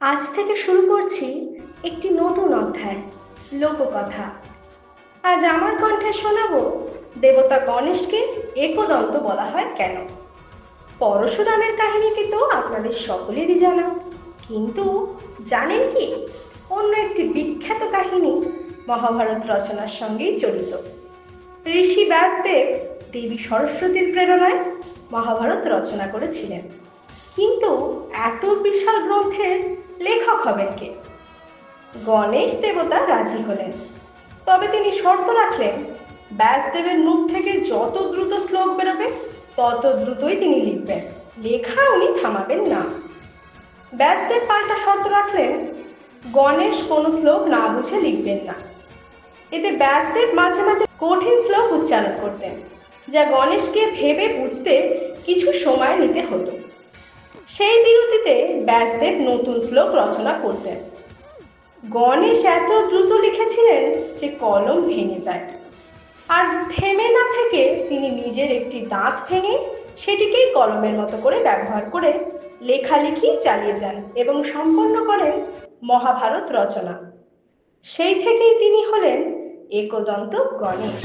আজ থেকে শুরু করছি একটি নতুন অধ্যায়, লোককথা। আজ আমার কণ্ঠে শোনাবো দেবতা গণেশকে একদন্ত বলা হয় কেন। পরশুরামের কাহিনীটি তো আপনাদের সকলেরই জানা, কিন্তু জানেন কি অন্য একটি বিখ্যাত কাহিনী মহাভারত রচনার সঙ্গেই জড়িত। ঋষি ব্যাসদেব দেবী সরস্বতীর প্রেরণায় মহাভারত রচনা করেছিলেন, কিন্তু এত বিশাল গ্রন্থের লেখক হবেন কে? গণেশ দেবতা রাজি হলেন, তবে তিনি শর্ত রাখলেন ব্যাসদেবের মুখ থেকে যত দ্রুত শ্লোক বেরোবে তত দ্রুতই তিনি লিখবেন, লেখা উনি থামাবেন না। ব্যাসদেব পাল্টা শর্ত রাখলেন গণেশ কোনো শ্লোক না বুঝে লিখবেন না। এতে ব্যাসদেব মাঝে মাঝে কঠিন শ্লোক উচ্চারণ করতেন, যা গণেশকে ভেবে বুঝতে কিছু সময় নিতে হতো। সেই বিরতিতে ব্যাসদেব নতুন শ্লোক রচনা করতেন। গণেশ এত দ্রুত লিখেছিলেন যে কলম ভেঙে যায়, আর থেমে না থেকে তিনি নিজের একটি দাঁত ভেঙে সেটিকেই কলমের মতো করে ব্যবহার করে লেখালেখি চালিয়ে যান এবং সম্পন্ন করেন মহাভারত রচনা। সেই থেকেই তিনি হলেন একদন্ত গণেশ।